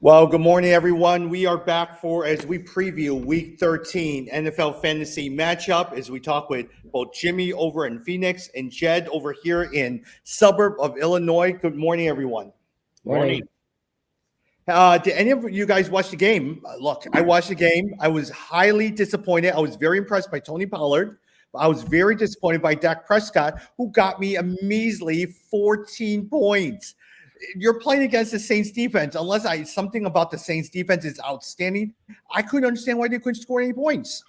Well, good morning, everyone. We are back as we preview Week 13 NFL Fantasy matchup as we talk with both Jimmy over in Phoenix and Jed over here in suburb of Illinois. Good morning, everyone. Morning. Did any of you guys watch the game? Look, I watched the game. I was highly disappointed. I was very impressed by Tony Pollard. I was very disappointed by Dak Prescott, who got me a measly 14 points. You're playing against the Saints defense. Something about the Saints defense is outstanding. I couldn't understand why they couldn't score any points.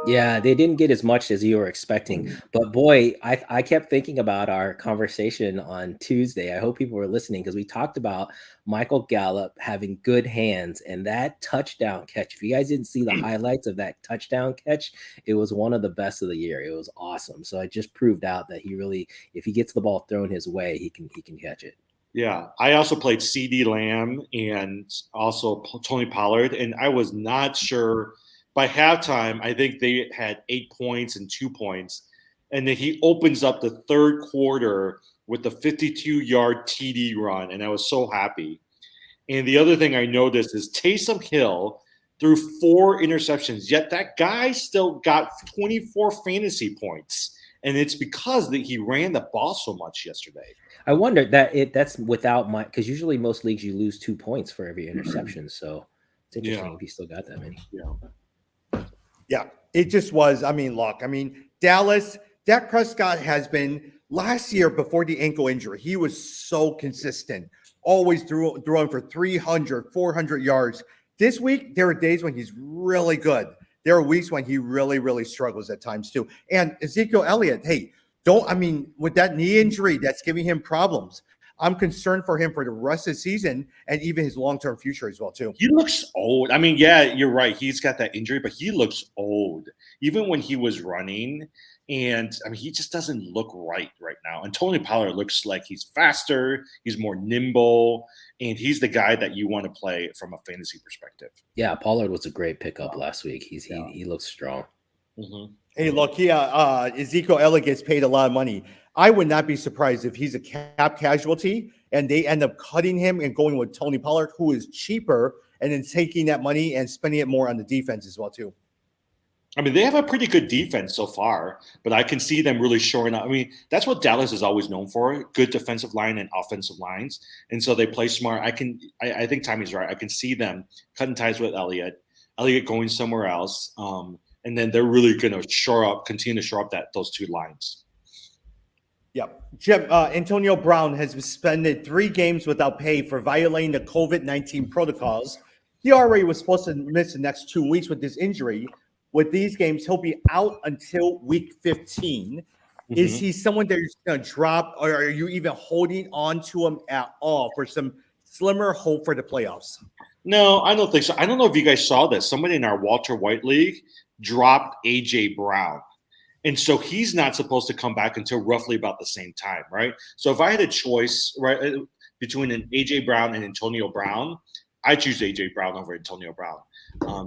Yeah, they didn't get as much as you were expecting. But boy, I kept thinking about our conversation on Tuesday. I hope people were listening because we talked about Michael Gallup having good hands and that touchdown catch. If you guys didn't see the highlights of that touchdown catch, it was one of the best of the year. It was awesome. So it just proved out that he really, if he gets the ball thrown his way, he can catch it. Yeah, I also played CeeDee Lamb and also Tony Pollard, and I was not sure. By halftime, I think they had 8 points and 2 points, and then he opens up the third quarter with a 52-yard TD run, and I was so happy. And the other thing I noticed is Taysom Hill threw 4 interceptions, yet that guy still got 24 fantasy points, and it's because he ran the ball so much yesterday. I wonder that's without because usually most leagues you lose 2 points for every interception. So it's interesting if he still got that many. Yeah, it just was. Dallas, Dak Prescott has been last year before the ankle injury. He was so consistent, always throwing for 300, 400 yards. This week, there are days when he's really good. There are weeks when he really, really struggles at times too. And Ezekiel Elliott, with that knee injury that's giving him problems, I'm concerned for him for the rest of the season and even his long-term future as well too. He looks old. Yeah, you're right. He's got that injury, but he looks old. Even when he was running, and he just doesn't look right now. And Tony Pollard looks like he's faster, he's more nimble, and he's the guy that you want to play from a fantasy perspective. Yeah, Pollard was a great pickup last week. He looks strong. Mm-hmm. Hey, look, Ezekiel Elliott gets paid a lot of money. I would not be surprised if he's a cap casualty and they end up cutting him and going with Tony Pollard, who is cheaper, and then taking that money and spending it more on the defense as well too. They have a pretty good defense so far, but I can see them really shoring up. That's what Dallas is always known for: good defensive line and offensive lines, and so they play smart. I think Tommy's right. I can see them cutting ties with Elliott going somewhere else, and then they're really going to continue to shore up those two lines. Yep. Jim, Antonio Brown has been suspended 3 games without pay for violating the COVID-19 protocols. He already was supposed to miss the next 2 weeks with this injury. With these games, he'll be out until week 15. Mm-hmm. Is he someone that you're going to drop, or are you even holding on to him at all for some slimmer hope for the playoffs? No, I don't think so. I don't know if you guys saw this. Somebody in our Walter White League dropped A.J. Brown. And so he's not supposed to come back until roughly about the same time, right? So if I had a choice, right, between an A.J. Brown and Antonio Brown, I choose A.J. Brown over Antonio Brown.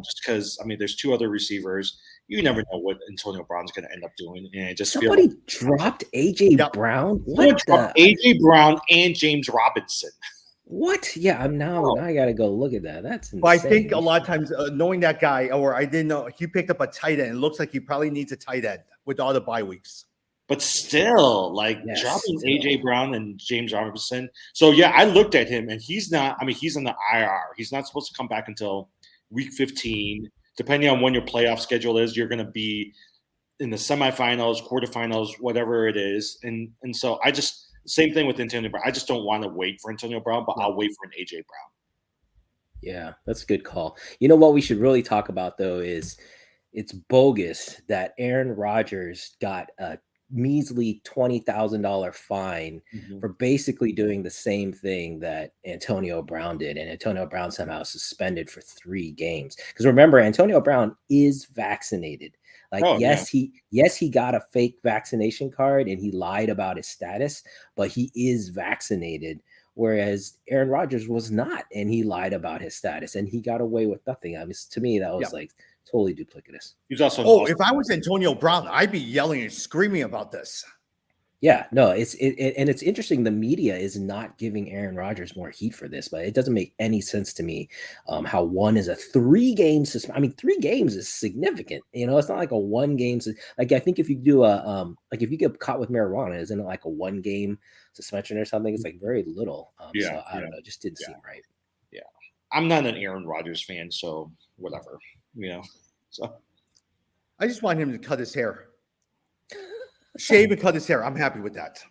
Just because, there's 2 other receivers. You never know what Antonio Brown's going to end up doing. And I just Somebody dropped A.J. Brown? What? A.J. Brown and James Robinson. What? Yeah, now I got to go look at that. That's insane. But I think a lot of times knowing that guy, or I didn't know, he picked up a tight end. It looks like he probably needs a tight end with all the bye weeks. But still, dropping A.J. Brown and James Robinson. So, yeah, I looked at him, and he's not – he's in the IR. He's not supposed to come back until week 15. Depending on when your playoff schedule is, you're going to be in the semifinals, quarterfinals, whatever it is. And so I just – same thing with Antonio Brown. I just don't want to wait for Antonio Brown, but I'll wait for an A.J. Brown. Yeah, that's a good call. You know what we should really talk about, though, is it's bogus that Aaron Rodgers got a measly $20,000 fine for basically doing the same thing that Antonio Brown did. And Antonio Brown somehow suspended for 3 games. Because remember, Antonio Brown is vaccinated. He got a fake vaccination card and he lied about his status, but he is vaccinated. Whereas Aaron Rodgers was not, and he lied about his status and he got away with nothing. To me, that was totally duplicitous. He's also if I was Antonio Brown, I'd be yelling and screaming about this. Yeah, no, and it's interesting. The media is not giving Aaron Rodgers more heat for this, but it doesn't make any sense to me how one is a 3-game suspension. I mean, 3 games is significant. It's not like a 1 game. Like I think if you do like if you get caught with marijuana, isn't it like a 1 game suspension or something? It's like very little. So I don't know, it just didn't seem right. Yeah, I'm not an Aaron Rodgers fan, so whatever. So I just want him to cut his hair. Shave and cut his hair. I'm happy with that.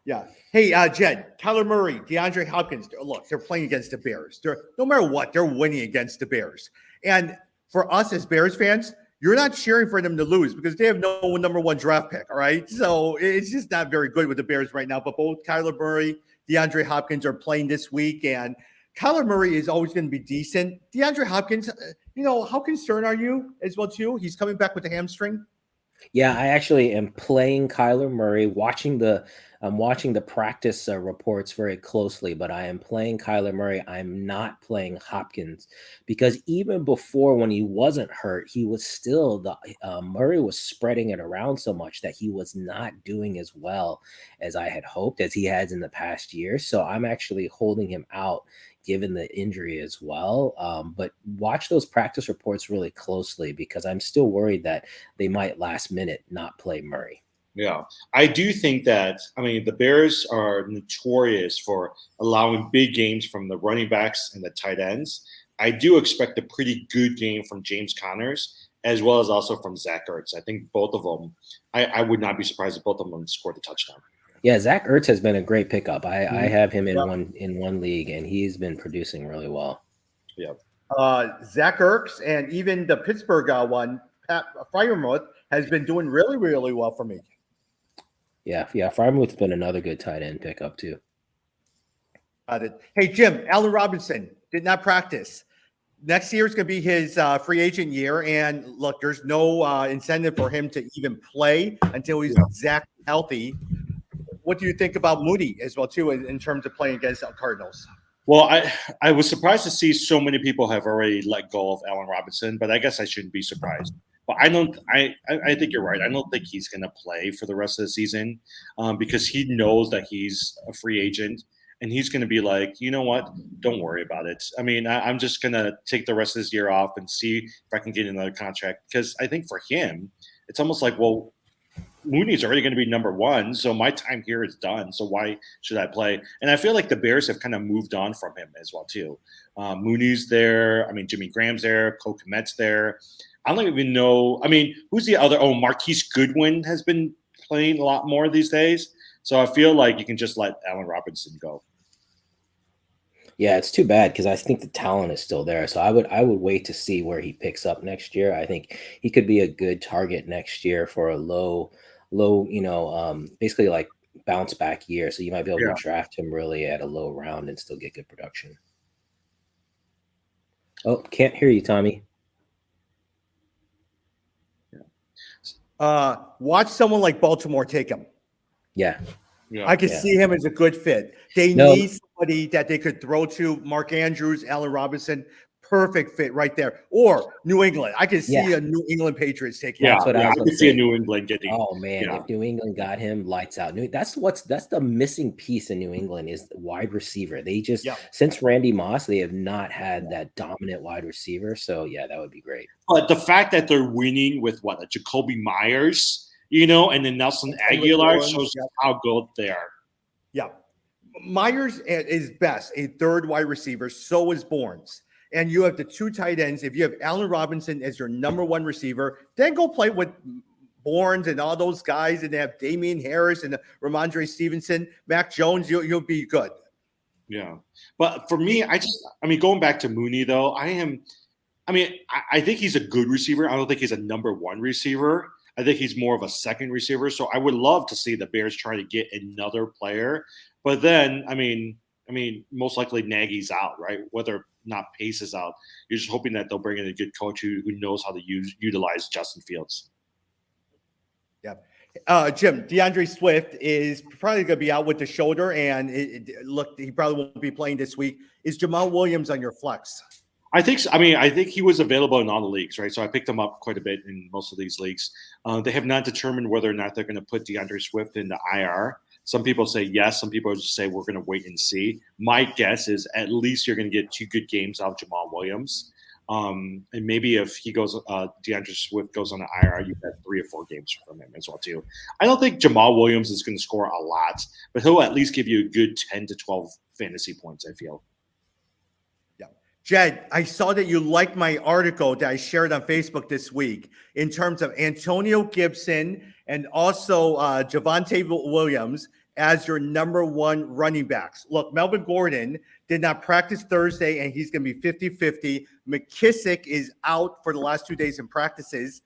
Yeah. Hey, Jed, Kyler Murray, DeAndre Hopkins. Look, they're playing against the Bears. No matter what, they're winning against the Bears. And for us as Bears fans, you're not cheering for them to lose because they have no number 1 draft pick. All right. So it's just not very good with the Bears right now. But both Kyler Murray, DeAndre Hopkins are playing this week. And Kyler Murray is always going to be decent. DeAndre Hopkins, how concerned are you as well, too? He's coming back with a hamstring. Yeah, I actually am playing Kyler Murray, I'm watching the practice reports very closely, but I am playing Kyler Murray. I'm not playing Hopkins because even before when he wasn't hurt, he was still Murray was spreading it around so much that he was not doing as well as I had hoped as he has in the past year. So I'm actually holding him out given the injury as well. But watch those practice reports really closely because I'm still worried that they might last minute not play Murray. Yeah, I do think that, the Bears are notorious for allowing big games from the running backs and the tight ends. I do expect a pretty good game from James Connors as well as also from Zach Ertz. I think both of them, I would not be surprised if both of them scored a touchdown. Yeah, Zach Ertz has been a great pickup. I have him in one league, and he's been producing really well. Yeah. Zach Ertz and even the Pittsburgh one, Pat Freiermuth, has been doing really, really well for me. Yeah. Freiermuth's been another good tight end pickup too. Hey, Jim, Allen Robinson did not practice. Next year is going to be his free agent year, and look, there's no incentive for him to even play until he's exactly healthy. What do you think about Mooney as well, too, in terms of playing against the Cardinals? Well, I was surprised to see so many people have already let go of Allen Robinson, but I guess I shouldn't be surprised. But I think you're right. I don't think he's going to play for the rest of the season because he knows that he's a free agent, and he's going to be like, you know what? Don't worry about it. I'm just going to take the rest of this year off and see if I can get another contract because I think for him, it's almost like, well, Mooney's already going to be number 1, so my time here is done. So why should I play? And I feel like the Bears have kind of moved on from him as well too. Mooney's there. Jimmy Graham's there. Cole Kmet's there. I don't even know. Who's the other? Oh, Marquise Goodwin has been playing a lot more these days. So I feel like you can just let Allen Robinson go. Yeah, it's too bad because I think the talent is still there. So I would wait to see where he picks up next year. I think he could be a good target next year for a low, basically like bounce back year. So you might be able to draft him really at a low round and still get good production. Oh, can't hear you, Tommy. Watch someone like Baltimore take him. Yeah. I could see him as a good fit. They need somebody that they could throw to. Mark Andrews, Allen Robinson, perfect fit right there. Or New England. I could see a New England Patriots taking him. I could see a New England getting. Oh man, if New England got him, lights out. That's the missing piece in New England is the wide receiver. They just since Randy Moss, they have not had that dominant wide receiver. So yeah, that would be great. But the fact that they're winning with a Jacoby Myers. And then Nelson Aguilar shows how good they are. Yeah. Myers is best, a third wide receiver. So is Bournes. And you have the 2 tight ends. If you have Allen Robinson as your number 1 receiver, then go play with Bournes and all those guys. And they have Damian Harris and Ramondre Stevenson, Mac Jones. You'll be good. Yeah. But for me, going back to Mooney, though, I think he's a good receiver. I don't think he's a number 1 receiver. I think he's more of a second receiver. So I would love to see the Bears try to get another player. But then, most likely Nagy's out, right? Whether or not Pace is out, you're just hoping that they'll bring in a good coach who knows how to utilize Justin Fields. Yeah. Jim, DeAndre Swift is probably going to be out with the shoulder, and he probably won't be playing this week. Is Jamal Williams on your flex? I think. I mean, I think he was available in all the leagues, right? So I picked him up quite a bit in most of these leagues. They have not determined whether or not they're going to put DeAndre Swift in the IR. Some people say yes. Some people just say we're going to wait and see. My guess is at least you're going to get 2 good games out of Jamal Williams, and maybe if he goes, DeAndre Swift goes on the IR, you get 3 or 4 games from him as well too. I don't think Jamal Williams is going to score a lot, but he'll at least give you a good 10 to 12 fantasy points. I feel. Jed, I saw that you liked my article that I shared on Facebook this week in terms of Antonio Gibson and also Javonte Williams as your number 1 running backs. Look, Melvin Gordon did not practice Thursday, and he's going to be 50-50. McKissick is out for the last 2 days in practices.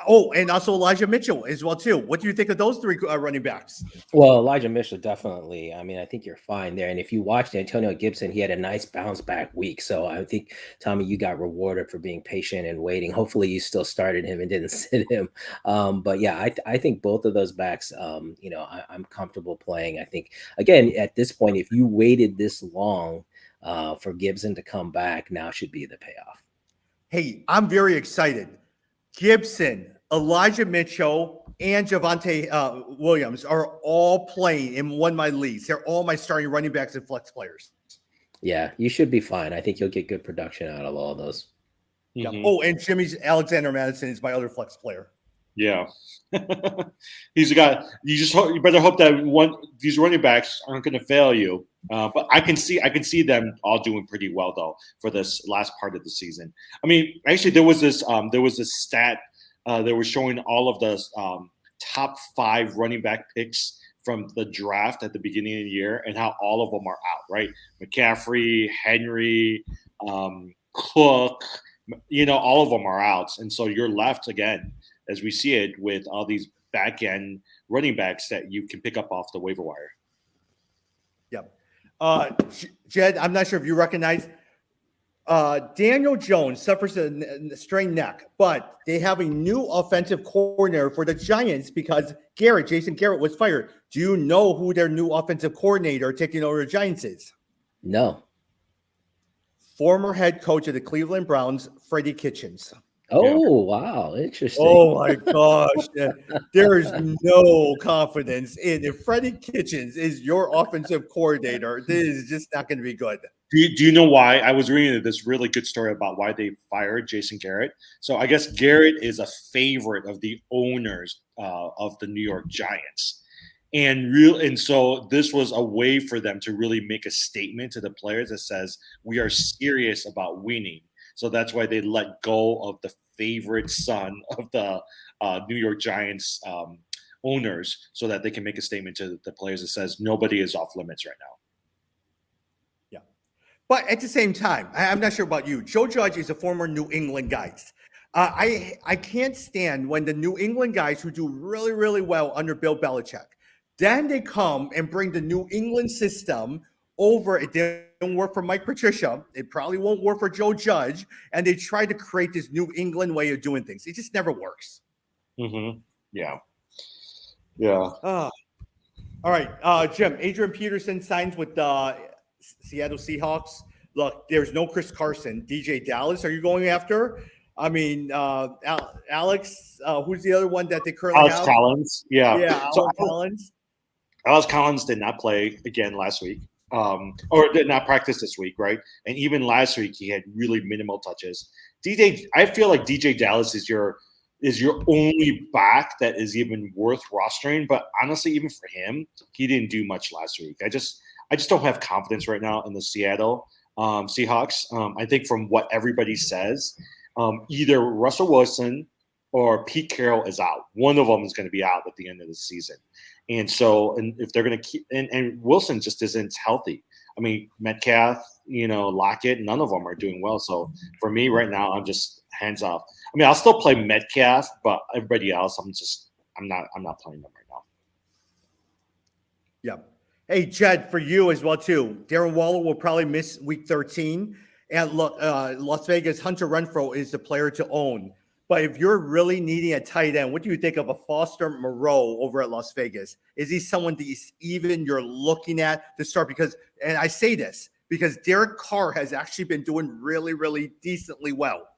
Oh, and also Elijah Mitchell as well, too. What do you think of those 3 running backs? Well, Elijah Mitchell, definitely. I mean, I think you're fine there. And if you watched Antonio Gibson, he had a nice bounce back week. So I think, Tommy, you got rewarded for being patient and waiting. Hopefully you still started him and didn't sit him. But yeah, I think both of those backs, I'm comfortable playing. I think, again, at this point, if you waited this long for Gibson to come back, now should be the payoff. Hey, I'm very excited. Gibson, Elijah Mitchell, and Javonte Williams are all playing in one of my leagues. They're all my starting running backs and flex players. Yeah, you should be fine. I think you'll get good production out of all those. Mm-hmm. Yeah. Oh, and Alexander Madison is my other flex player. Yeah, he's a guy. You better hope that these running backs aren't going to fail you. But I can see them all doing pretty well though for this last part of the season. I mean, actually, there was this stat that was showing all of the top 5 running back picks from the draft at the beginning of the year and how all of them are out. Right, McCaffrey, Henry, Cook, all of them are out, and so you're left again, as we see it, with all these back end running backs that you can pick up off the waiver wire. Yep. Jed, I'm not sure if you recognize Daniel Jones suffers a strained neck, but they have a new offensive coordinator for the Giants because Jason Garrett was fired. Do you know who their new offensive coordinator taking over the Giants is? No. Former head coach of the Cleveland Browns, Freddie Kitchens. Oh, wow. Interesting. Oh, my gosh. There is no confidence in if Freddie Kitchens is your offensive coordinator. This is just not going to be good. Do you know why? I was reading this really good story about why they fired Jason Garrett. So I guess Garrett is a favorite of the owners of the New York Giants. And so this was a way for them to really make a statement to the players that says, we are serious about winning. So that's why they let go of the favorite son of the New York Giants owners so that they can make a statement to the players that says nobody is off limits right now. Yeah. But at the same time, I'm not sure about you. Joe Judge is a former New England guy. I can't stand when the New England guys who do really, really well under Bill Belichick, then they come and bring the New England system over. It didn't work for Mike Patricia. It probably won't work for Joe Judge. And they try to create this New England way of doing things. It just never works. Mm-hmm. Yeah. Yeah. All right, Jim. Adrian Peterson signs with the Seattle Seahawks. Look, there's no Chris Carson. DJ Dallas, are you going after? I mean, Alex, who's the other one that they currently have? Alex Collins. Yeah. Yeah, Alex Collins. Alex Collins did not play again last week, or did not practice this week, right? And even last week, he had really minimal touches. I feel like DJ Dallas is your only back that is even worth rostering. But honestly, even for him, he didn't do much last week. I just don't have confidence right now in the Seattle Seahawks. I think from what everybody says, either Russell Wilson or Pete Carroll is out. One of them is going to be out at the end of the season. And so, and if they're going to keep, and Wilson just isn't healthy. I mean, Metcalf, Lockett, none of them are doing well. So for me right now, I'm just hands off. I mean, I'll still play Metcalf, but everybody else, I'm not playing them right now. Yeah. Hey, Jed, for you as well too. Darren Waller will probably miss week 13. And look, Las Vegas, Hunter Renfrow is the player to own. But if you're really needing a tight end, what do you think of a Foster Moreau over at Las Vegas? Is he someone that you're looking at to start? And I say this because Derek Carr has actually been doing really, really decently well.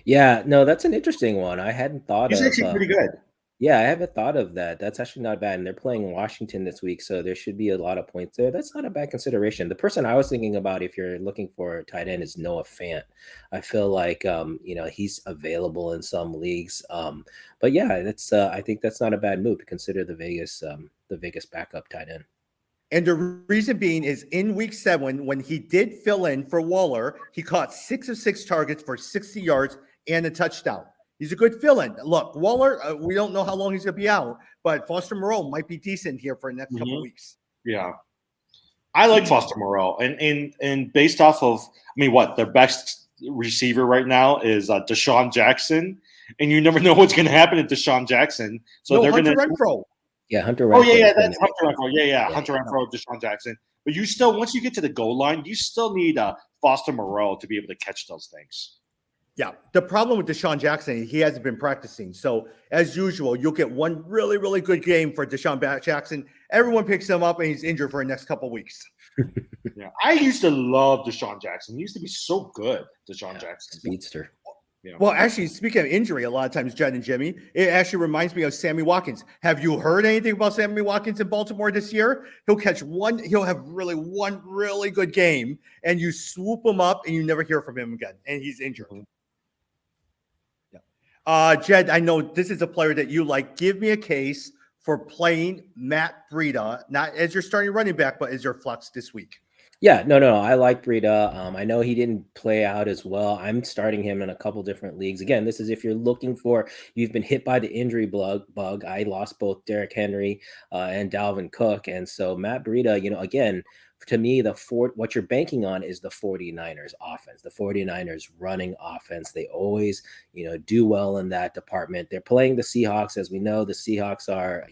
Yeah, no, that's an interesting one. I hadn't thought He's of. actually pretty good. Yeah, I haven't thought of that. That's actually not bad. And they're playing Washington this week, so there should be a lot of points there. That's not a bad consideration. The person I was thinking about, if you're looking for a tight end, is Noah Fant. I feel like he's available in some leagues. But yeah, that's I think that's not a bad move to consider the Vegas backup tight end. And the reason being is in week 7, when he did fill in for Waller, he caught 6 of 6 targets for 60 yards and a touchdown. He's a good fill-in. Look, Waller, we don't know how long he's going to be out, but Foster Moreau might be decent here for the next couple of weeks. Yeah. I like Foster Moreau. And based off of, their best receiver right now is Deshaun Jackson. And you never know what's going to happen to Deshaun Jackson. So they're going to Renfro. Yeah, Hunter Renfro. Renfro. Oh, yeah, that's Hunter Renfro. Yeah. Hunter Renfro, Deshaun Jackson. But you still, once you get to the goal line, you still need Foster Moreau to be able to catch those things. Yeah, the problem with Deshaun Jackson, he hasn't been practicing. So, as usual, you'll get one really, really good game for Deshaun Jackson. Everyone picks him up, and he's injured for the next couple of weeks. Yeah, I used to love Deshaun Jackson. He used to be so good, Deshaun Jackson. Speedster. Yeah. Well, actually, speaking of injury, a lot of times, Jed and Jimmy, it actually reminds me of Sammy Watkins. Have you heard anything about Sammy Watkins in Baltimore this year? He'll have one really good game, and you swoop him up, and you never hear from him again, and he's injured. Mm-hmm. Jed, I know this is a player that you like. Give me a case for playing Matt Breida, not as your starting running back, but as your flex this week. Yeah, no. I like Breida. I know he didn't play out as well. I'm starting him in a couple different leagues. Again, this is if you're looking for, you've been hit by the injury bug. I lost both Derrick Henry and Dalvin Cook. And so Matt Breida, again, to me, what you're banking on is the 49ers offense, the 49ers running offense. They always, do well in that department. They're playing the Seahawks. As we know, the Seahawks are,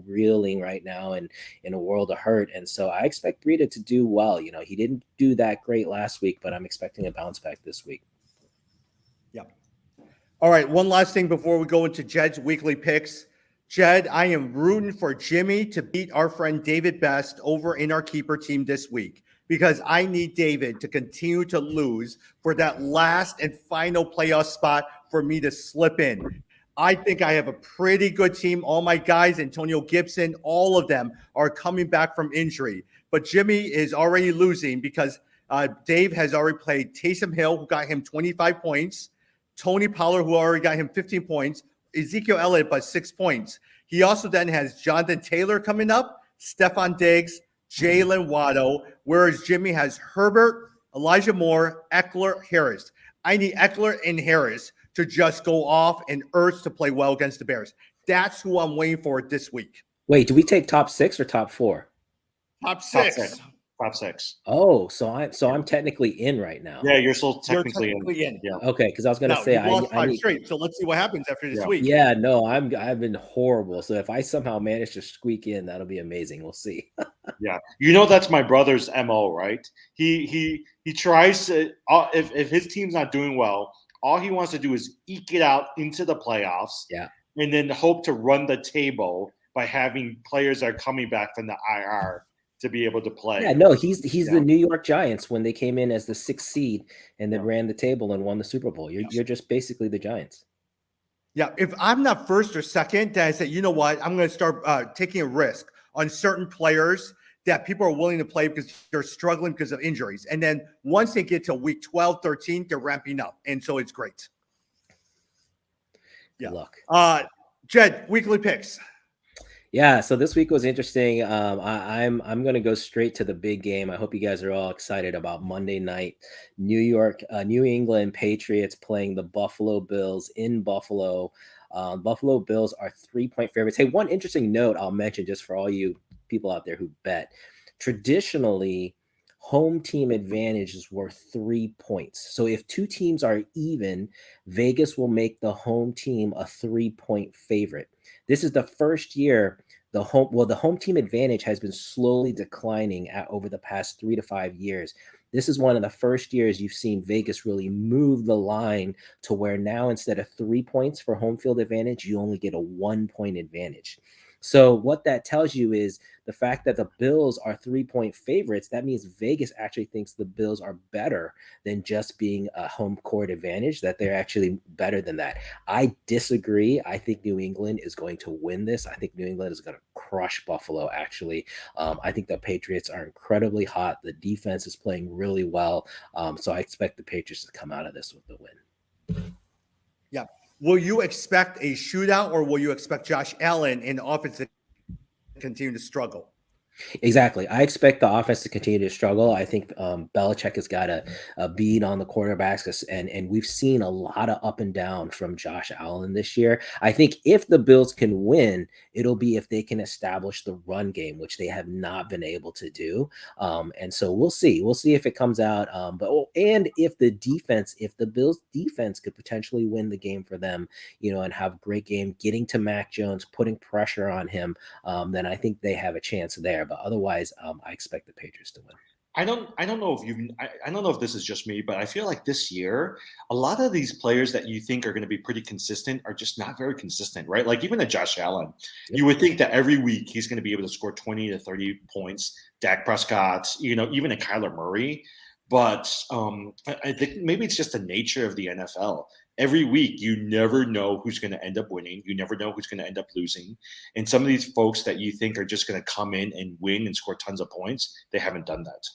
reeling right now and in a world of hurt. And so I expect Breida to do well. He didn't do that great last week, but I'm expecting a bounce back this week. Yeah. All right. One last thing before we go into Jed's weekly picks. Jed, I am rooting for Jimmy to beat our friend David Best over in our keeper team this week, because I need David to continue to lose for that last and final playoff spot for me to slip in. I think I have a pretty good team. All my guys, Antonio Gibson, all of them are coming back from injury. But Jimmy is already losing because Dave has already played Taysom Hill, who got him 25 points, Tony Pollard, who already got him 15 points, Ezekiel Elliott by 6 points. He also then has Jonathan Taylor coming up, Stephon Diggs, Jalen Waddle, whereas Jimmy has Herbert, Elijah Moore, Eckler, Harris. I need Eckler and Harris to just go off and Ertz to play well against the Bears. That's who I'm waiting for this week. Wait, do we take top 6 or top 4? Top 6. Top 6. Oh, so I'm technically in right now. Yeah, you're still technically in. Yeah. Okay, because I was going to say I lost 5 straight. So let's see what happens after this week. Yeah, no, I've been horrible. So if I somehow manage to squeak in, that'll be amazing. We'll see. Yeah, that's my brother's MO, right? He tries to if his team's not doing well, all he wants to do is eke it out into the playoffs. Yeah, and then hope to run the table by having players that are coming back from the IR to be able to play. Yeah, no, he's the New York Giants when they came in as the 6th seed and then ran the table and won the Super Bowl. You're just basically the Giants. Yeah, if I'm not first or second, then I say, you know what? I'm going to start taking a risk on certain players that people are willing to play because they're struggling because of injuries. And then once they get to week 12, 13, they're ramping up. And so it's great. Yeah. Good luck. Jed, weekly picks. Yeah, so this week was interesting. I'm going to go straight to the big game. I hope you guys are all excited about Monday night. New England Patriots playing the Buffalo Bills in Buffalo. Buffalo Bills are 3-point favorites. Hey, one interesting note I'll mention just for all you people out there who bet. Traditionally, home team advantage is worth 3 points. So if two teams are even, Vegas will make the home team a 3-point favorite. This is the first year the home team advantage has been slowly declining over the past 3 to 5 years. This is one of the first years you've seen Vegas really move the line to where now instead of 3 points for home field advantage, you only get a 1-point advantage. So what that tells you is the fact that the Bills are 3-point favorites. That means Vegas actually thinks the Bills are better than just being a home court advantage, that they're actually better than that. I disagree. I think New England is going to win this. I think New England is going to crush Buffalo, actually. I think the Patriots are incredibly hot. The defense is playing really well. So I expect the Patriots to come out of this with the win. Yeah. Will you expect a shootout, or will you expect Josh Allen in the offense to continue to struggle? Exactly. I expect the offense to continue to struggle. I think Belichick has got a bead on the quarterbacks, and we've seen a lot of up and down from Josh Allen this year. I think if the Bills can win, it'll be if they can establish the run game, which they have not been able to do. And so we'll see. We'll see if it comes out. And if the Bills defense could potentially win the game for them, and have a great game, getting to Mac Jones, putting pressure on him, then I think they have a chance there. But otherwise, I expect the Patriots to win. I don't know if I don't know if this is just me, but I feel like this year, a lot of these players that you think are going to be pretty consistent are just not very consistent, right? Like even a Josh Allen, you would think that every week he's going to be able to score 20 to 30 points. Dak Prescott, even a Kyler Murray. But I think maybe it's just the nature of the NFL. Every week, you never know who's going to end up winning. You never know who's going to end up losing. And some of these folks that you think are just going to come in and win and score tons of points, they haven't done that.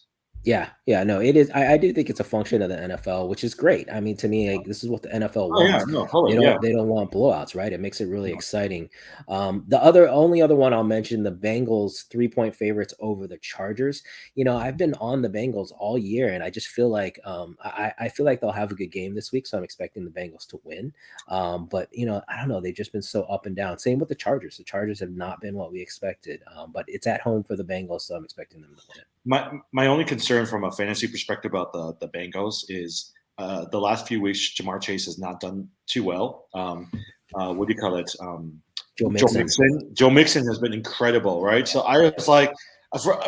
Yeah, no, it is. I do think it's a function of the NFL, which is great. I mean, to me, this is what the NFL wants. They don't want blowouts, right? It makes it really exciting. The only other one I'll mention, the Bengals 3-point favorites over the Chargers. I've been on the Bengals all year, and I just feel like I feel like they'll have a good game this week, so I'm expecting the Bengals to win. But I don't know, they've just been so up and down. Same with the Chargers. The Chargers have not been what we expected, but it's at home for the Bengals, so I'm expecting them to win it. My only concern from a fantasy perspective about the Bengals is the last few weeks, Jamar Chase has not done too well. What do you call it? Joe Mixon. Joe Mixon has been incredible, right? So I was like,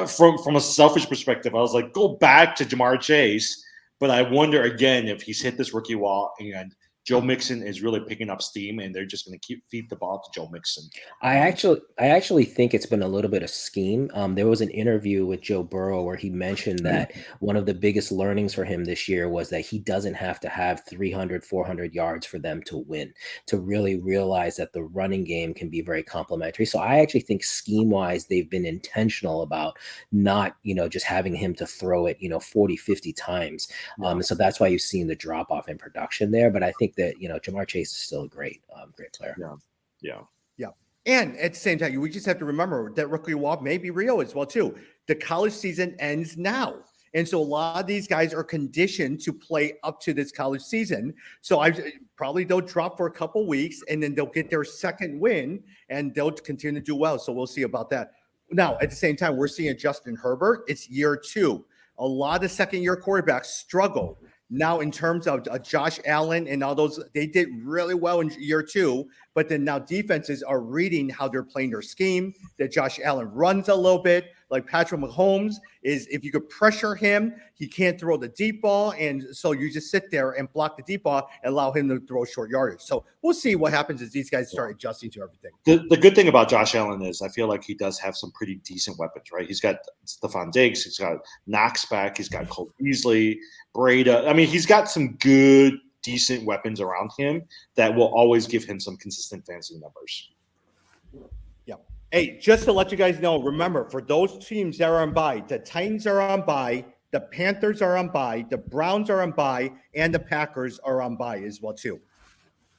from a selfish perspective, I was like, go back to Jamar Chase. But I wonder again if he's hit this rookie wall and Joe Mixon is really picking up steam, and they're just going to feed the ball to Joe Mixon. I actually think it's been a little bit of scheme. There was an interview with Joe Burrow where he mentioned that one of the biggest learnings for him this year was that he doesn't have to have 300, 400 yards for them to win, to really realize that the running game can be very complimentary. So I actually think scheme-wise, they've been intentional about not, just having him to throw it, 40, 50 times. So that's why you've seen the drop-off in production there. But I think that Jamar Chase is still a great player. Yeah. And at the same time, we just have to remember that rookie wall may be real as well too. The college season ends now, and so a lot of these guys are conditioned to play up to this college season. So they'll drop for a couple weeks, and then they'll get their second win, and they'll continue to do well. So we'll see about that. Now, at the same time, we're seeing Justin Herbert. It's year 2. A lot of second-year quarterbacks struggle. Now, in terms of Josh Allen and all those, they did really well in year 2, but then now defenses are reading how they're playing their scheme, that Josh Allen runs a little bit. Like Patrick Mahomes is, if you could pressure him, he can't throw the deep ball. And so you just sit there and block the deep ball and allow him to throw short yardage. So we'll see what happens as these guys start adjusting to everything. The good thing about Josh Allen is I feel like he does have some pretty decent weapons, right? He's got Stephon Diggs. He's got Knox back. He's got Cole Beasley, Breda. I mean, he's got some good, decent weapons around him that will always give him some consistent fantasy numbers. Hey, just to let you guys know, remember, for those teams that are on bye, the Titans are on bye, the Panthers are on bye, the Browns are on bye, and the Packers are on bye as well, too.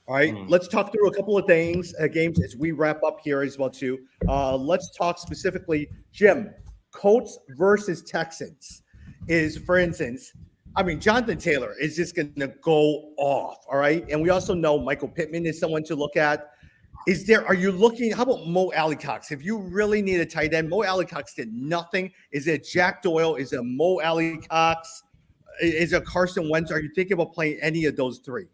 All right, let's talk through a couple of games as we wrap up here as well, too. Let's talk specifically, Jim, Colts versus Texans is, for instance, Jonathan Taylor is just going to go off, all right? And we also know Michael Pittman is someone to look at. Are you looking, how about Mo Alley-Cox? If you really need a tight end, Mo Alley-Cox did nothing. Is it Jack Doyle? Is it Mo Alley-Cox? Is it Carson Wentz? Are you thinking about playing any of those three?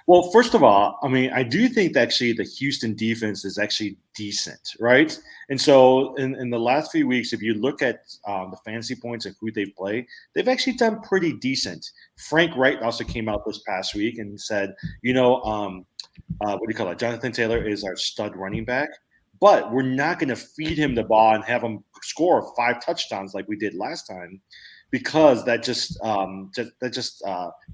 Well, first of all, I do think that actually the Houston defense is actually decent, right? And so in the last few weeks, if you look at the fantasy points and who they've played, they've actually done pretty decent. Frank Wright also came out this past week and said, what do you call it? Jonathan Taylor is our stud running back, but we're not going to feed him the ball and have him score 5 touchdowns like we did last time, because that just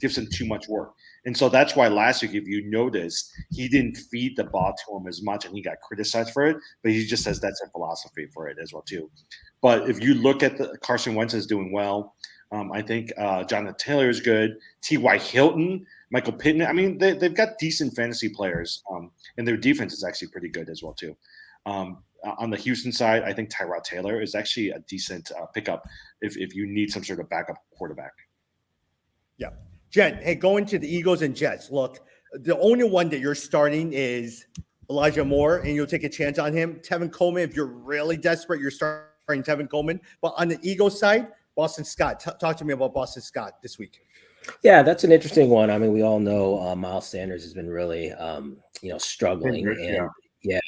gives him too much work. And so that's why last week, if you notice, he didn't feed the ball to him as much, and he got criticized for it. But he just says that's a philosophy for it as well too. But if you look at Carson Wentz is doing well. I think Jonathan Taylor is good. T.Y. Hilton, Michael Pittman. I mean, they've got decent fantasy players, and their defense is actually pretty good as well too. On the Houston side, I think Tyrod Taylor is actually a decent pickup if you need some sort of backup quarterback. Yeah. Jen, hey, going to the Eagles and Jets. Look, the only one that you're starting is Elijah Moore, and you'll take a chance on him. Tevin Coleman, if you're really desperate, you're starting Tevin Coleman. But on the Eagles side, Boston Scott. Talk to me about Boston Scott this week. Yeah, that's an interesting one. I mean, we all know Miles Sanders has been really, struggling.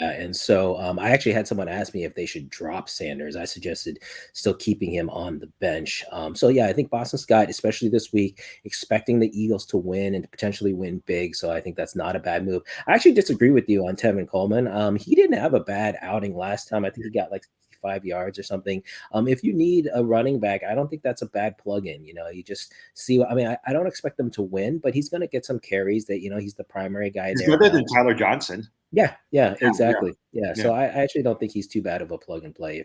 And so I actually had someone ask me if they should drop Sanders. I suggested still keeping him on the bench. So yeah, I think Boston Scott, especially this week, expecting the Eagles to win and to potentially win big. So I think that's not a bad move. I actually disagree with you on Tevin Coleman. He didn't have a bad outing last time. I think he got like 5 yards or something. If you need a running back, I don't think that's a bad plug-in. You just see. I mean, I don't expect them to win, but he's going to get some carries. That he's the primary guy He's there. better than Tyler Johnson. Yeah, exactly. Yeah. So I actually don't think he's too bad of a plug and play.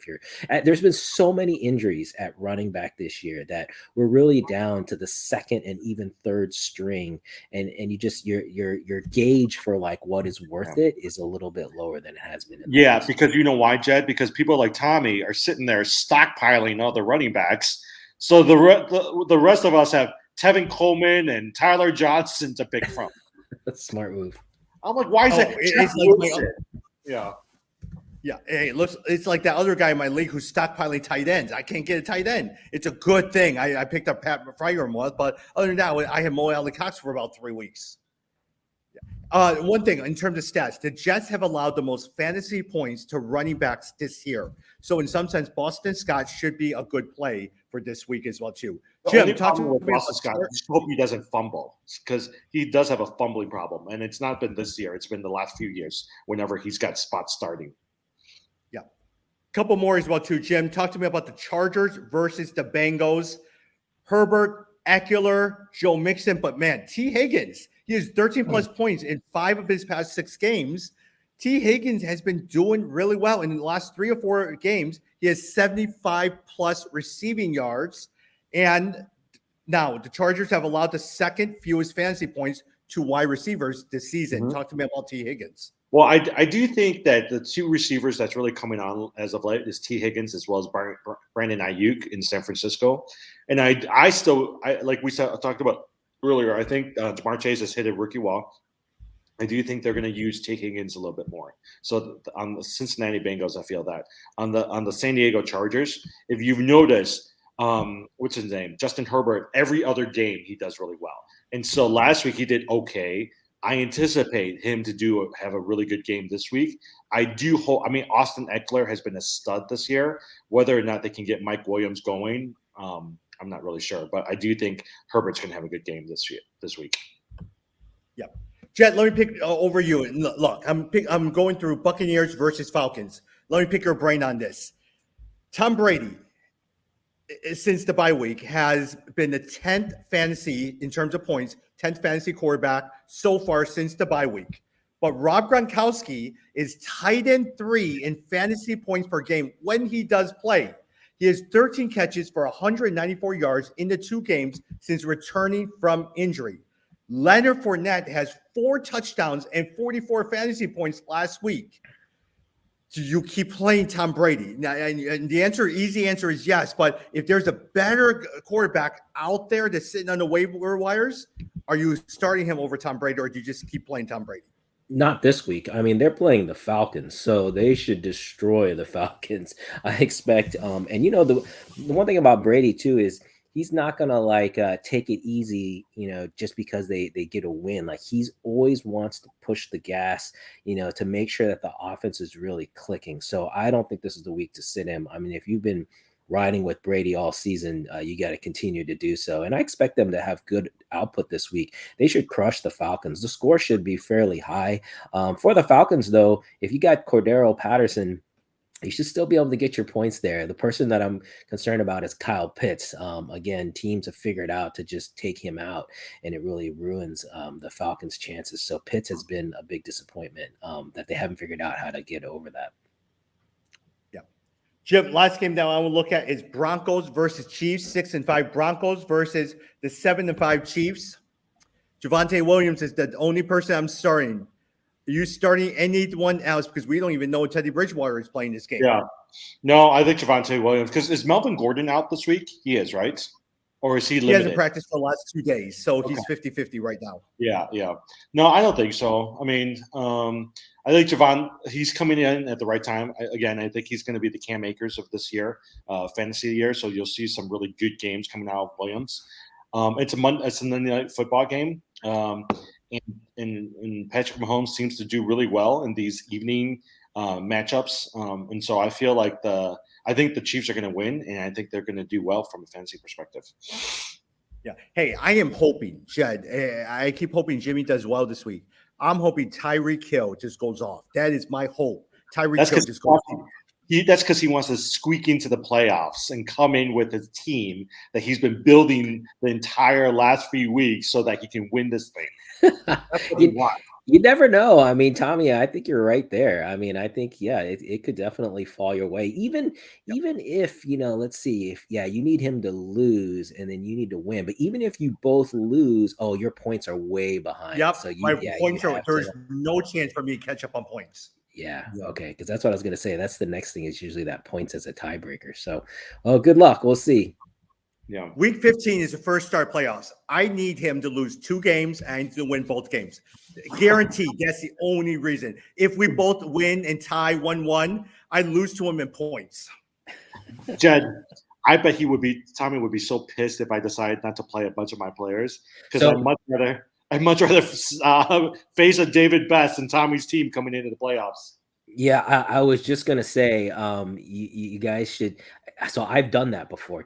There's been so many injuries at running back this year that we're really down to the second and even third string, and you just your gauge for like what is worth it is a little bit lower than it has been. Because you know why, Jed? Because people like Tommy are sitting there stockpiling all the running backs. So the rest of us have Tevin Coleman and Tyler Johnson to pick from. That's a smart move. I'm like, why is that? Yeah. Hey, it's like that other guy in my league who's stockpiling tight ends. I can't get a tight end. It's a good thing. I picked up Pat Fryer once, but other than that, I had Mo Alley Cox for about 3 weeks. One thing in terms of stats, the Jets have allowed the most fantasy points to running backs this year. So in some sense, Boston Scott should be a good play for this week as well too. Jim, talk to me about Boston Scott. I just hope he doesn't fumble, because he does have a fumbling problem, and it's not been this year. It's been the last few years whenever he's got spots starting. Yeah. Couple more as well too. Jim, talk to me about the Chargers versus the Bengals. Herbert, Eckler, Joe Mixon, but man, T. Higgins, he has 13 plus points in 5 of his past 6 games. T. Higgins has been doing really well in the last 3 or 4 games. He has 75 plus receiving yards. And now the Chargers have allowed the second fewest fantasy points to wide receivers this season. Mm-hmm. Talk to me about T. Higgins. Well, I do think that the 2 receivers that's really coming on as of late is T. Higgins as well as Brandon Ayuk in San Francisco. And I still like we talked about earlier, I think Jamar Chase has hit a rookie wall. I do think they're going to use T. Higgins a little bit more. So on the Cincinnati Bengals, I feel that. On the San Diego Chargers, if you've noticed, what's his name? Justin Herbert, every other game he does really well. And so last week he did okay. I anticipate him to have a really good game this week. I do hope. I mean, Austin Eckler has been a stud this year. Whether or not they can get Mike Williams going, I'm not really sure. But I do think Herbert's going to have a good game this week. Yeah. Jet, let me pick over you. Look, I'm going through Buccaneers versus Falcons. Let me pick your brain on this. Tom Brady, since the bye week, has been the 10th fantasy in terms of points, 10th fantasy quarterback so far since the bye week. But Rob Gronkowski is tight end 3 in fantasy points per game when he does play. He has 13 catches for 194 yards in the 2 games since returning from injury. Leonard Fournette has 4 touchdowns and 44 fantasy points last week. Do you keep playing Tom Brady? Now, and the easy answer is yes. But if there's a better quarterback out there that's sitting on the waiver wires, are you starting him over Tom Brady, or do you just keep playing Tom Brady? Not this week. I mean, they're playing the Falcons, so they should destroy the Falcons, I expect. And the one thing about Brady too is he's not gonna take it easy, just because they get a win. Like, he's always wants to push the gas, to make sure that the offense is really clicking. So I don't think this is the week to sit him. I mean, if you've been riding with Brady all season, you got to continue to do so. And I expect them to have good output this week. They should crush the Falcons. The score should be fairly high. For the Falcons, though, if you got Cordero Patterson, you should still be able to get your points there. The person that I'm concerned about is Kyle Pitts. Again, teams have figured out to just take him out, and it really ruins the Falcons' chances. So Pitts has been a big disappointment that they haven't figured out how to get over that. Yeah. Jim, last game that I want to look at is Broncos versus Chiefs. 6-5 Broncos versus the 7-5 Chiefs. Javonte Williams is the only person I'm starting. Are you starting anyone else? Because we don't even know Teddy Bridgewater is playing this game. Yeah. No, I think Javonte Williams. Because is Melvin Gordon out this week? He is, right? Or is he limited? He hasn't practiced for the last 2 days, so he's 50-50 right now. Yeah. No, I don't think so. I mean, I think Javon, he's coming in at the right time. I think he's going to be the Cam Akers of this year, fantasy year. So you'll see some really good games coming out of Williams. It's a Monday night football game. And Patrick Mahomes seems to do really well in these evening matchups. And so I feel like I think the Chiefs are going to win, and I think they're going to do well from a fantasy perspective. Yeah. Hey, I am hoping, Jed, I keep hoping Jimmy does well this week. I'm hoping Tyreek Hill just goes off. That is my hope. Tyreek Hill just goes off. That's because he wants to squeak into the playoffs and come in with his team that he's been building the entire last few weeks so that he can win this thing. That's what he wants. You never know. I mean, Tommy, I think you're right there. I mean, I think, it could definitely fall your way. Even if, let's see, if you need him to lose and then you need to win. But even if you both lose, your points are way behind. Yep. So my points are, there's no chance for me to catch up on points. Yeah. Okay. Because that's what I was going to say. That's the next thing is usually that points as a tiebreaker. So, good luck. We'll see. Yeah. Week 15 is the first start playoffs. I need him to lose 2 games and to win both games. Guaranteed. That's the only reason. If we both win and tie 1-1, I lose to him in points. Jed, I bet Tommy would be so pissed if I decided not to play a bunch of my players because I'd much rather face a David Best and Tommy's team coming into the playoffs. Yeah, I was just gonna say, you guys should. So I've done that before,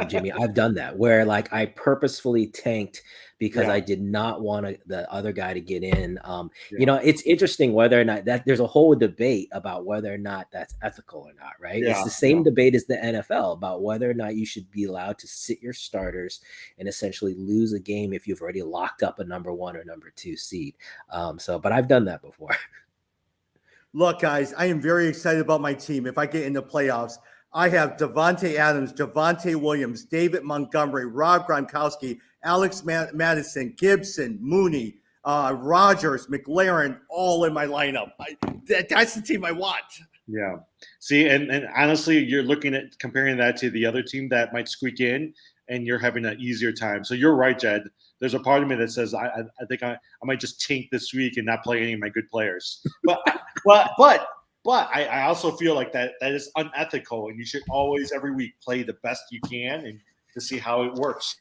Jimmy. I've done that where I purposefully tanked because I did not want the other guy to get in. It's interesting whether or not that there's a whole debate about whether or not that's ethical or not, right? Yeah, it's the same debate as the NFL about whether or not you should be allowed to sit your starters and essentially lose a game if you've already locked up a number 1 or number 2 seed. But I've done that before. Look, guys, I am very excited about my team. If I get in the playoffs, I have Devontae Adams, Javonte Williams, David Montgomery, Rob Gronkowski, Alex Madison, Gibson, Mooney, Rodgers, McLaren, all in my lineup. That's the team I want. Yeah. See, and honestly, you're looking at comparing that to the other team that might squeak in, and you're having an easier time. So you're right, Jed. There's a part of me that says I think I might just tank this week and not play any of my good players. But I also feel like that is unethical, and you should always every week play the best you can and to see how it works.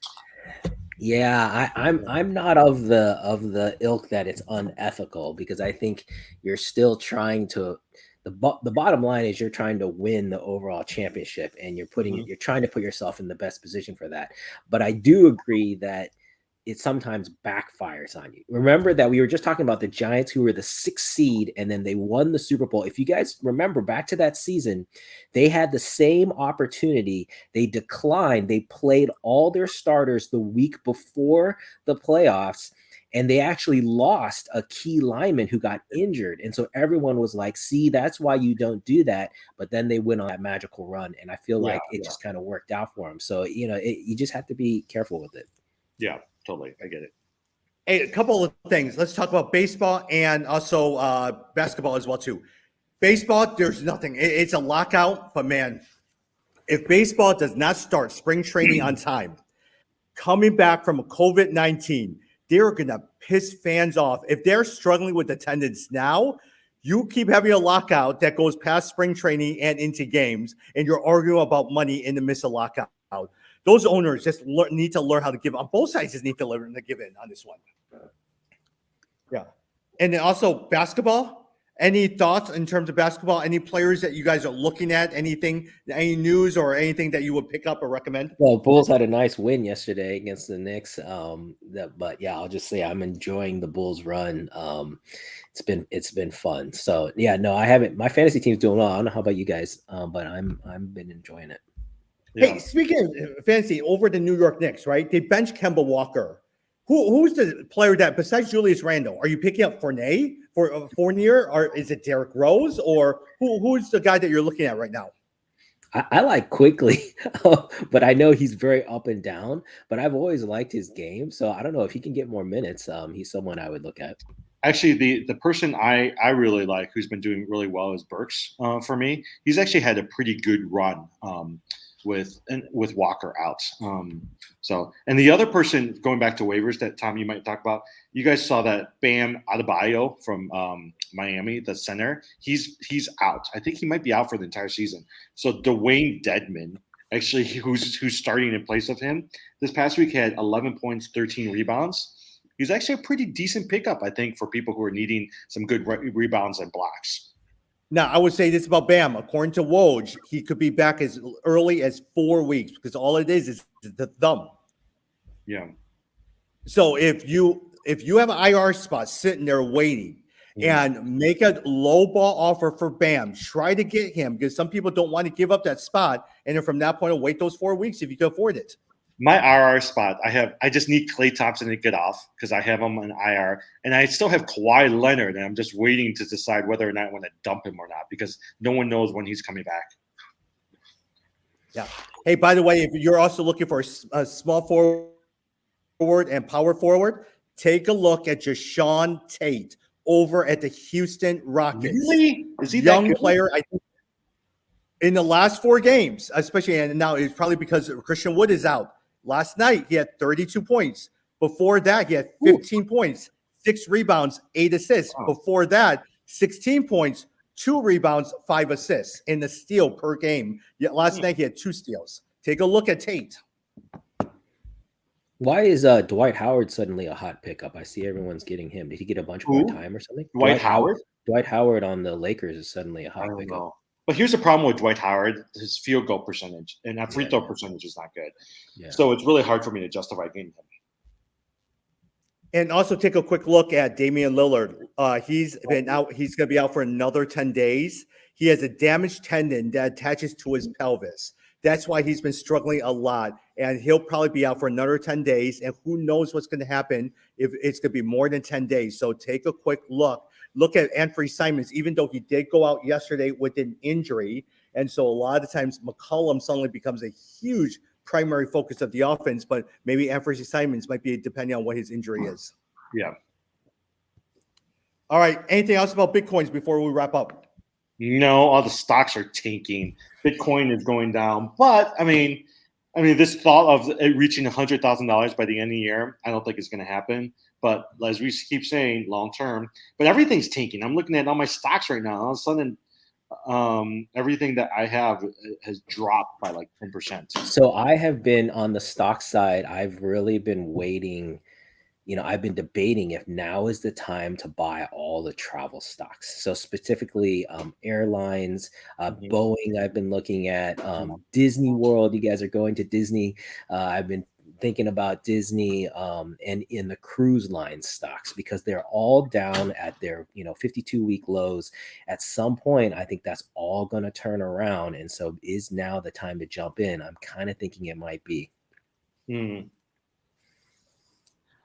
Yeah, I'm not of the ilk that it's unethical because I think you're still trying to. The bottom line is you're trying to win the overall championship, and you're trying to put yourself in the best position for that. But I do agree that it sometimes backfires on you. Remember that we were just talking about the Giants who were the 6th seed and then they won the Super Bowl. If you guys remember back to that season, they had the same opportunity. They declined. They played all their starters the week before the playoffs, and they actually lost a key lineman who got injured. And so everyone was like, see, that's why you don't do that. But then they went on that magical run, and I feel like it just kind of worked out for them. So, you just have to be careful with it. Yeah. Totally. I get it. Hey, a couple of things. Let's talk about baseball and also basketball as well, too. Baseball, there's nothing. It's a lockout, but, man, if baseball does not start spring training on time, coming back from COVID-19, they're going to piss fans off. If they're struggling with attendance now, you keep having a lockout that goes past spring training and into games, and you're arguing about money in the midst of lockout. Those owners just need to learn how to give on both sides. Just need to learn to give in on this one. Yeah, and then also basketball. Any thoughts in terms of basketball? Any players that you guys are looking at? Anything, any news or anything that you would pick up or recommend? Well, Bulls had a nice win yesterday against the Knicks. But yeah, I'll just say I'm enjoying the Bulls run. It's been fun. So yeah, no, I haven't. My fantasy team's doing well. I don't know how about you guys, but I've been enjoying it. Yeah. Hey, speaking of fantasy, over the New York Knicks, right? They bench Kemba Walker. Who's the player that besides Julius Randle? Are you picking up Fournier, or is it Derrick Rose, or who's the guy that you're looking at right now? I like Quickly, but I know he's very up and down. But I've always liked his game, so I don't know if he can get more minutes. He's someone I would look at. Actually, the person I really like who's been doing really well is Burks for me. He's actually had a pretty good run with Walker out. And the other person, going back to waivers that Tom you might talk about, you guys saw that Bam Adebayo from Miami, the center. He's out. I think he might be out for the entire season. So Dwayne Deadman, actually, who's starting in place of him, this past week had 11 points, 13 rebounds. He's actually a pretty decent pickup, I think, for people who are needing some good rebounds and blocks. Now, I would say this about Bam. According to Woj, he could be back as early as 4 weeks because all it is the thumb. Yeah. So if you have an IR spot sitting there waiting and make a low ball offer for Bam, try to get him because some people don't want to give up that spot. And then from that point on, wait those 4 weeks if you can afford it. My IR spot, I just need Klay Thompson to get off because I have him on IR, and I still have Kawhi Leonard, and I'm just waiting to decide whether or not I want to dump him or not because no one knows when he's coming back. Yeah. Hey, by the way, if you're also looking for a small forward and power forward, take a look at Jashawn Tate over at the Houston Rockets. Really? Is he young that good? player? I think in the last 4 games, especially, and now it's probably because Christian Wood is out. Last night, he had 32 points. Before that, he had 15 points, 6 rebounds, 8 assists. Wow. Before that, 16 points, 2 rebounds, 5 assists in the steal per game. Yet last night, he had 2 steals. Take a look at Tate. Why is Dwight Howard suddenly a hot pickup? I see everyone's getting him. Did he get a bunch more time or something? Dwight Howard? Dwight Howard on the Lakers is suddenly a I hot don't pickup. know. But here's the problem with Dwight Howard: his field goal percentage and that free throw percentage is not good. Yeah. So it's really hard for me to justify getting him. And also take a quick look at Damian Lillard. He's been out. He's going to be out for another 10 days. He has a damaged tendon that attaches to his pelvis. That's why he's been struggling a lot. And he'll probably be out for another 10 days. And who knows what's going to happen if it's going to be more than 10 days. So take a quick look. Look at Anthony Simons, even though he did go out yesterday with an injury. And so a lot of times McCollum suddenly becomes a huge primary focus of the offense, but maybe Anthony Simons might be depending on what his injury is. Yeah. All right. Anything else about Bitcoins before we wrap up? No, all the stocks are tanking. Bitcoin is going down. But I mean, this thought of it reaching $100,000 by the end of the year, I don't think it's going to happen. But as we keep saying, long term, but everything's tanking. I'm looking at all my stocks right now. All of a sudden, everything that I have has dropped by like 10%. So I have been on the stock side. I've really been waiting. I've been debating if now is the time to buy all the travel stocks. So specifically airlines, Boeing, I've been looking at Disney World. You guys are going to Disney. I've been thinking about Disney and in the cruise line stocks because they're all down at their 52-week lows. At some point, I think that's all going to turn around. And so is now the time to jump in? I'm kind of thinking it might be.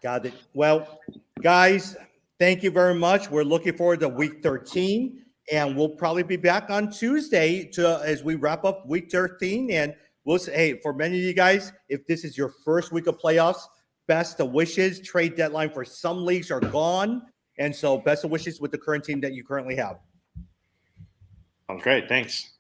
Got it. Well, guys, thank you very much. We're looking forward to week 13, and we'll probably be back on Tuesday as we wrap up week 13. And we'll say, hey, for many of you guys, if this is your first week of playoffs, best of wishes. Trade deadline for some leagues are gone. And so best of wishes with the current team that you currently have. Sounds great. Thanks.